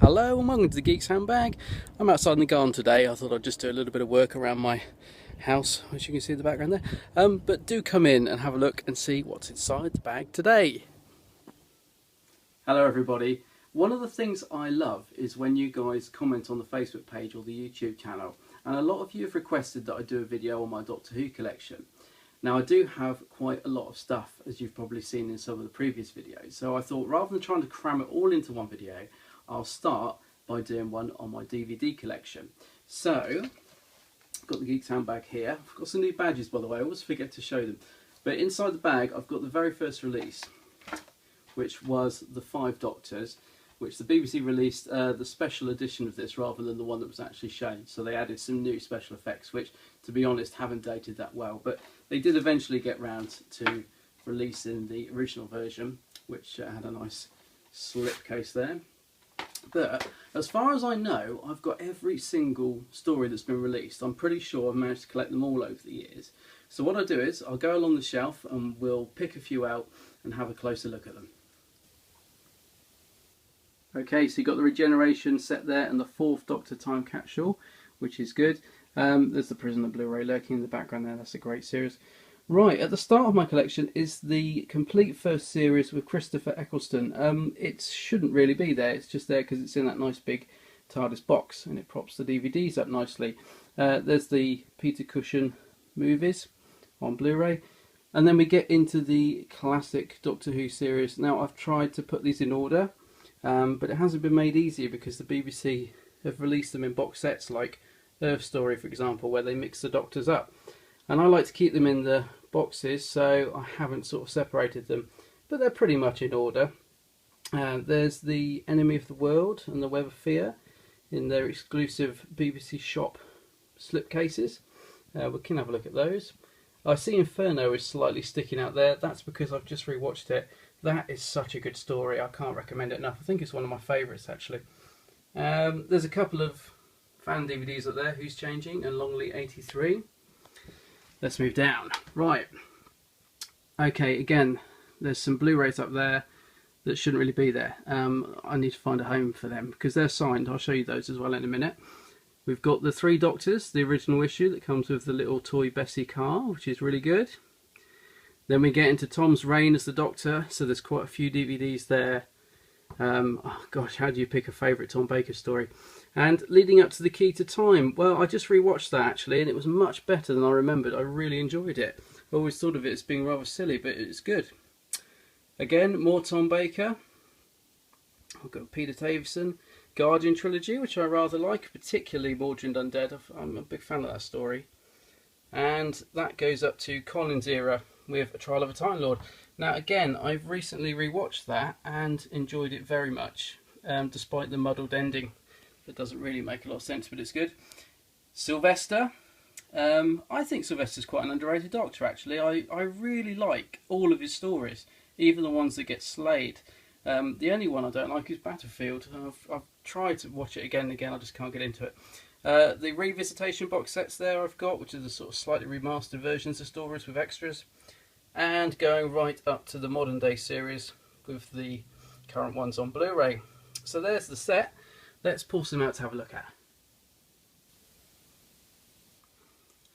Hello and welcome to the Geeks Handbag. I'm outside in the garden today. I thought I'd just do a little bit of work around my house, which you can see in the background there. But do come in and have a look and see what's inside the bag today. Hello everybody. One of the things I love is when you guys comment on the Facebook page or the YouTube channel. And a lot of you have requested that I do a video on my Doctor Who collection. Now I do have quite a lot of stuff, as you've probably seen in some of the previous videos. So I thought rather than trying to cram it all into one video, I'll start by doing one on my DVD collection. So, I've got the Geeks handbag here. I've got some new badges, by the way. I always forget to show them. But inside the bag, I've got the very first release, which was the 5 Doctors, which the BBC released the special edition of this rather than the one that was actually shown. So they added some new special effects, which, to be honest, haven't dated that well. But they did eventually get round to releasing the original version, which had a nice slipcase there. But as far as I know, I've got every single story that's been released. I'm pretty sure I've managed to collect them all over the years. So what I'll do is I'll go along the shelf and we'll pick a few out and have a closer look at them. Okay, so you've got the Regeneration set there and the 4th Doctor time capsule, which is good. There's the Prisoner Blu-ray lurking in the background there. That's a great series. Right, at the start of my collection is the complete first series with Christopher Eccleston. It shouldn't really be there, it's just there because it's in that nice big TARDIS box and it props the DVDs up nicely. There's the Peter Cushing movies on Blu-ray. And then we get into the classic Doctor Who series. Now I've tried to put these in order, but it hasn't been made easier because the BBC have released them in box sets like Earth Story, for example, where they mix the Doctors up. And I like to keep them in the boxes, so I haven't sort of separated them, but they're pretty much in order. There's the Enemy of the World and the Web of Fear in their exclusive BBC shop slipcases. We can have a look at those. I see Inferno is slightly sticking out there. That's because I've just rewatched it. That is such a good story. I can't recommend it enough. I think it's one of my favourites actually. There's a couple of fan DVDs up there, Who's Changing and Longley 83. Let's move down. Right. Okay, again, there's some Blu-rays up there that shouldn't really be there. I need to find a home for them because they're signed. I'll show you those as well in a minute. We've got the 3 Doctors, the original issue that comes with the little toy Bessie car, which is really good. Then we get into Tom's reign as the Doctor, so there's quite a few DVDs there. Oh gosh, how do you pick a favourite Tom Baker story? And leading up to the Key to Time, well, I just rewatched that actually, and it was much better than I remembered. I really enjoyed it. I always thought of it as being rather silly, but it's good. Again, more Tom Baker. I've got Peter Davison, Guardian trilogy, which I rather like, particularly Mordred Undead. I'm a big fan of that story. And that goes up to Colin's era with A Trial of a Time Lord. Now again, I've recently rewatched that and enjoyed it very much, despite the muddled ending. That doesn't really make a lot of sense, but it's good. Sylvester. I think Sylvester's quite an underrated Doctor, actually. I really like all of his stories, even the ones that get slayed. The only one I don't like is Battlefield. I've tried to watch it again and again, I just can't get into it. The Revisitation box sets there I've got, which are the sort of slightly remastered versions of stories with extras. And going right up to the modern day series with the current ones on Blu-ray. So there's the set. Let's pull some out to have a look at.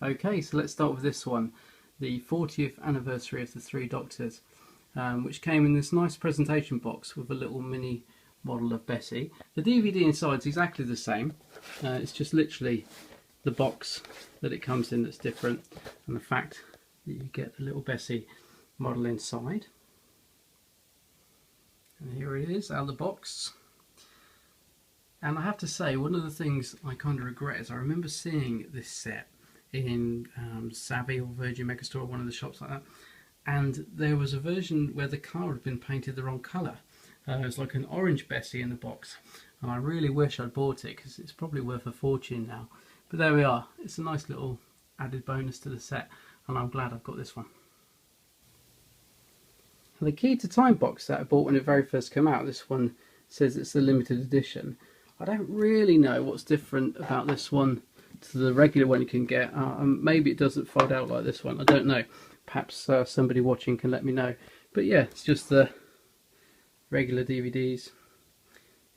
Okay, so let's start with this one, the 40th anniversary of the 3 Doctors, which came in this nice presentation box with a little mini model of Bessie. The DVD inside is exactly the same. It's just literally the box that it comes in that's different, and the fact that you get the little Bessie model inside. And here it is out of the box. And I have to say, one of the things I kind of regret is I remember seeing this set in Savvy or Virgin Megastore or one of the shops like that, and there was a version where the car had been painted the wrong colour. It was like an orange Bessie in the box, and I really wish I'd bought it because it's probably worth a fortune now. But there we are. It's a nice little added bonus to the set, and I'm glad I've got this one. The Key to Time box set I bought when it very first came out. This one says it's a limited edition. I don't really know what's different about this one to the regular one you can get. Maybe it doesn't fold out like this one. I don't know. Perhaps somebody watching can let me know. But yeah, it's just the regular DVDs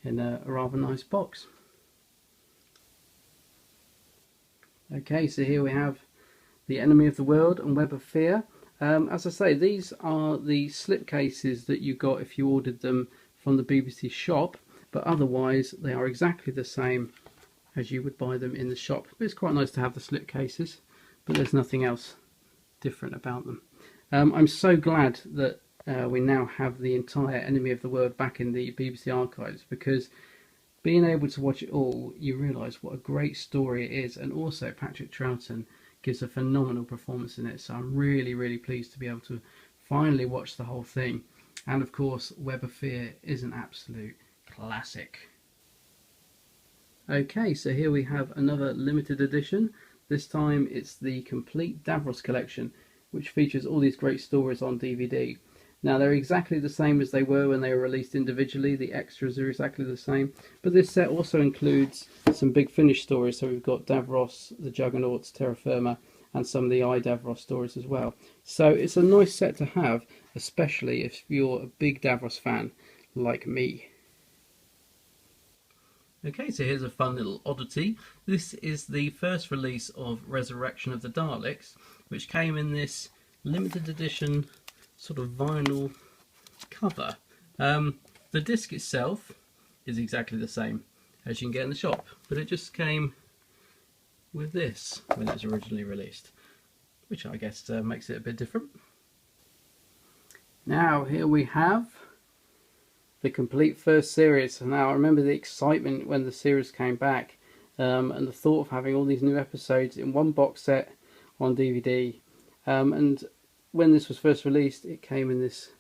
in a rather nice box. Okay, so here we have The Enemy of the World and Web of Fear. As I say, these are the slipcases that you got if you ordered them from the BBC shop, but otherwise they are exactly the same as you would buy them in the shop. But it's quite nice to have the slipcases, but there's nothing else different about them. I'm so glad that we now have the entire Enemy of the World back in the BBC archives, because being able to watch it all, you realise what a great story it is, and also Patrick Troughton gives a phenomenal performance in it, so I'm really, really pleased to be able to finally watch the whole thing. And of course, Web of Fear is an absolute classic. Okay, so here we have another limited edition. This time it's the complete Davros collection, which features all these great stories on DVD. Now, they're exactly the same as they were when they were released individually. The extras are exactly the same. But this set also includes some Big Finish stories. So we've got Davros, the Juggernauts, Terra Firma, and some of the Davros stories as well. So it's a nice set to have, especially if you're a big Davros fan like me. Okay, so here's a fun little oddity. This is the first release of Resurrection of the Daleks, which came in this limited edition sort of vinyl cover. The disc itself is exactly the same as you can get in the shop, but it just came with this when it was originally released, which I guess makes it a bit different. Now here we have the complete first series. Now I remember the excitement when the series came back, and the thought of having all these new episodes in one box set on DVD, and when this was first released it came in this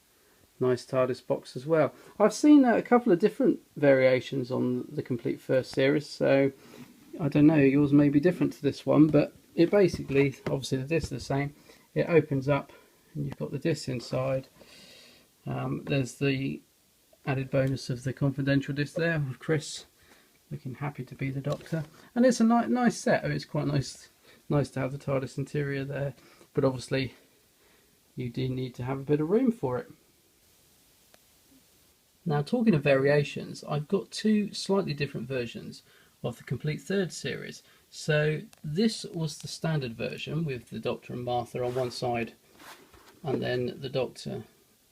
nice TARDIS box as well. I've seen a couple of different variations on the complete first series, so I don't know, yours may be different to this one, but it basically, obviously the disc is the same, it opens up and you've got the disc inside. There's the added bonus of the confidential disc there with Chris looking happy to be the Doctor, and it's a nice set. It's quite nice to have the TARDIS interior there, but obviously you do need to have a bit of room for it. Now, talking of variations, I've got two slightly different versions of the complete third series. So this was the standard version with the Doctor and Martha on one side, and then the Doctor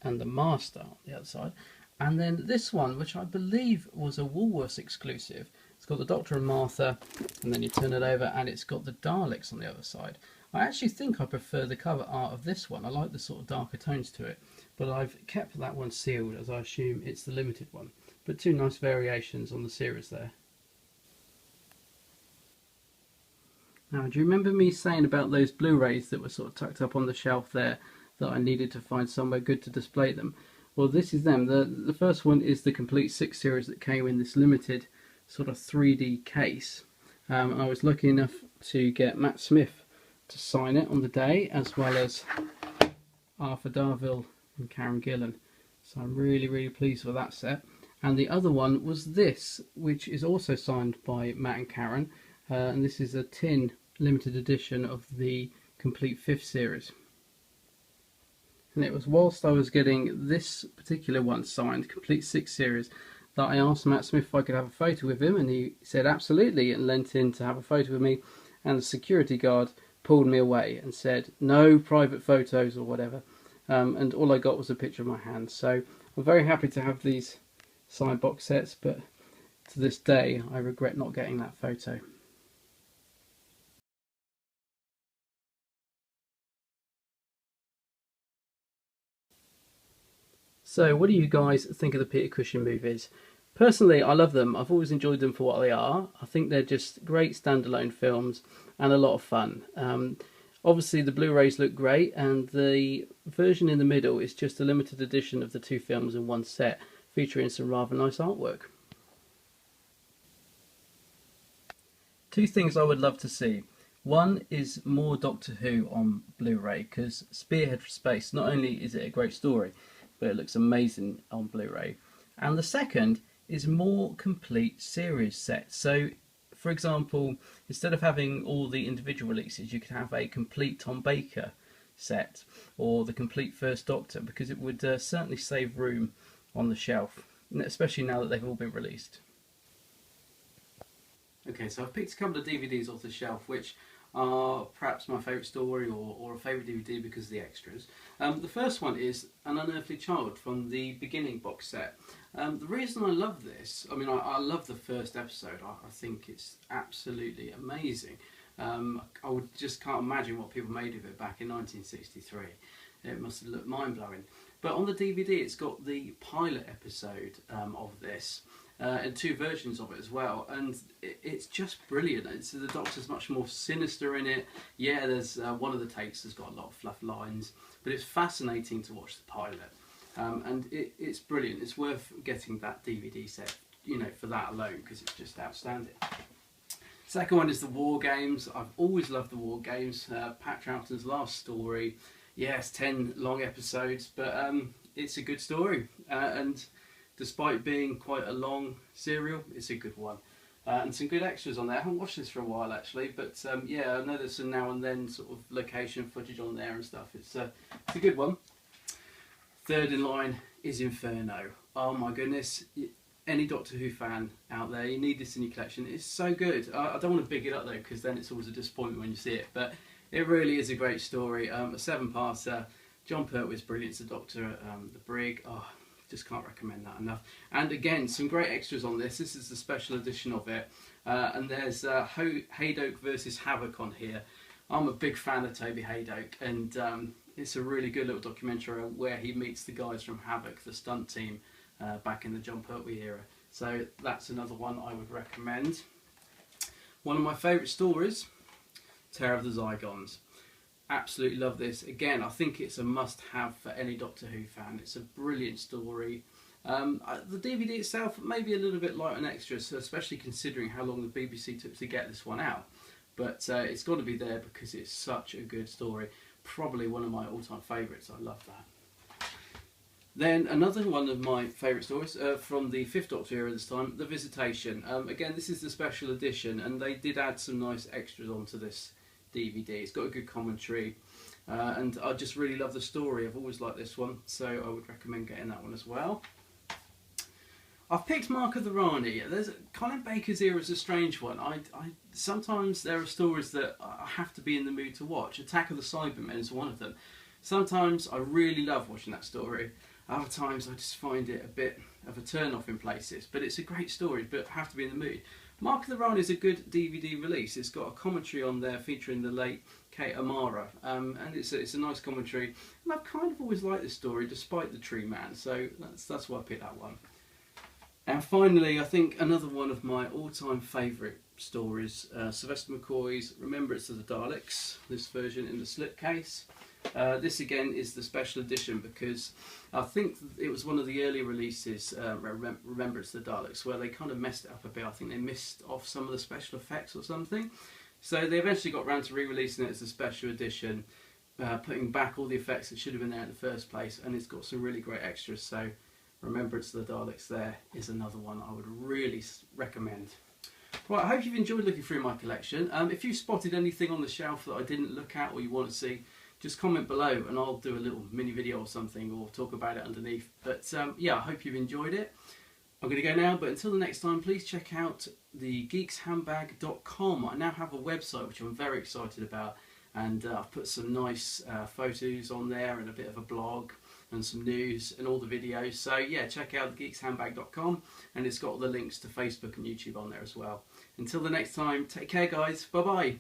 and the Master on the other side. And then this one, which I believe was a Woolworths exclusive, it's got the Doctor and Martha, and then you turn it over and it's got the Daleks on the other side. I actually think I prefer the cover art of this one. I like the sort of darker tones to it, but I've kept that one sealed as I assume it's the limited one. But two nice variations on the series there. Now, do you remember me saying about those Blu-rays that were sort of tucked up on the shelf there that I needed to find somewhere good to display them? Well, this is them. The first one is the complete 6 series that came in this limited sort of 3D case. I was lucky enough to get Matt Smith to sign it on the day, as well as Arthur Darvill and Karen Gillan. So I'm really, really pleased with that set. And the other one was this, which is also signed by Matt and Karen. And this is a tin limited edition of the complete 5th series. And it was whilst I was getting this particular one signed, complete 6 series, that I asked Matt Smith if I could have a photo with him, and he said absolutely, and leant in to have a photo with me. And the security guard pulled me away and said no private photos or whatever, and all I got was a picture of my hand. So I'm very happy to have these signed box sets, but to this day I regret not getting that photo. So what do you guys think of the Peter Cushing movies? Personally, I love them. I've always enjoyed them for what they are. I think they're just great standalone films and a lot of fun. Obviously the Blu-rays look great, and the version in the middle is just a limited edition of the two films in one set, featuring some rather nice artwork. Two things I would love to see. One is more Doctor Who on Blu-ray, because Spearhead for Space, not only is it a great story, but it looks amazing on Blu-ray. And the second is more complete series sets. So, for example, instead of having all the individual releases, you could have a complete Tom Baker set, or the complete First Doctor, because it would certainly save room on the shelf. especially now that they've all been released. Okay, so I've picked a couple of DVDs off the shelf, which are perhaps my favourite story or a favourite DVD because of the extras. The first one is An Unearthly Child from the beginning box set. The reason I love this, I mean, I love the first episode. I think it's absolutely amazing. I just can't imagine what people made of it back in 1963. It must have looked mind-blowing. But on the DVD, it's got the pilot episode of this. And two versions of it as well, and it's just brilliant. The Doctor's much more sinister in it. Yeah, there's one of the takes has got a lot of fluff lines, but it's fascinating to watch the pilot, and it's brilliant. It's worth getting that DVD set, you know, for that alone, because it's just outstanding. Second one is the War Games. I've always loved the War Games. Pat Troughton's last story. Yes, 10 long episodes, but it's a good story, and despite being quite a long serial, it's a good one. And some good extras on there. I haven't watched this for a while actually, but yeah, I know there's some now and then sort of location footage on there and stuff. It's a good one. Third in line is Inferno. Oh my goodness. Any Doctor Who fan out there, you need this in your collection. It's so good. I don't want to big it up though, because then it's always a disappointment when you see it, but it really is a great story. A 7-parter. John Pertwee's brilliant as the Doctor, the Brig. Oh, just can't recommend that enough. And again, some great extras on this. This is the special edition of it. And there's Haydock versus Havoc on here. I'm a big fan of Toby Haydock, and it's a really good little documentary where he meets the guys from Havoc, the stunt team, back in the John Pertwee era. So that's another one I would recommend. One of my favourite stories, Terror of the Zygons. Absolutely love this. Again, I think it's a must-have for any Doctor Who fan. It's a brilliant story. The DVD itself may be a little bit light on extras, especially considering how long the BBC took to get this one out. But it's got to be there because it's such a good story. Probably one of my all-time favourites. I love that. Then another one of my favourite stories from the 5th Doctor era this time, The Visitation. Again, this is the special edition, and they did add some nice extras onto this DVD. It's got a good commentary, and I just really love the story. I've always liked this one, so I would recommend getting that one as well. I've picked Mark of the Rani. Colin Baker's era is a strange one. Sometimes there are stories that I have to be in the mood to watch. Attack of the Cybermen is one of them. Sometimes I really love watching that story. Other times I just find it a bit of a turn-off in places. But it's a great story, but I have to be in the mood. Mark of the Rani is a good DVD release. It's got a commentary on there featuring the late Kate Amara, and it's a nice commentary. And I've kind of always liked this story, despite the Tree Man. So that's why I picked that one. And finally, I think another one of my all-time favourite stories, Sylvester McCoy's Remembrance of the Daleks. This version in the slipcase. This again is the special edition because I think it was one of the early releases, Remembrance of the Daleks, where they kind of messed it up a bit. I think they missed off some of the special effects or something. So they eventually got around to re-releasing it as a special edition, putting back all the effects that should have been there in the first place, and it's got some really great extras. So Remembrance of the Daleks there is another one I would really recommend. Right, I hope you've enjoyed looking through my collection. If you spotted anything on the shelf that I didn't look at or you want to see, just comment below and I'll do a little mini video or something or talk about it underneath. But yeah, I hope you've enjoyed it. I'm going to go now, but until the next time, please check out the geekshandbag.com. I now have a website which I'm very excited about, and I've put some nice photos on there and a bit of a blog and some news and all the videos. So yeah, check out the geekshandbag.com, and it's got all the links to Facebook and YouTube on there as well. Until the next time, take care guys, bye bye.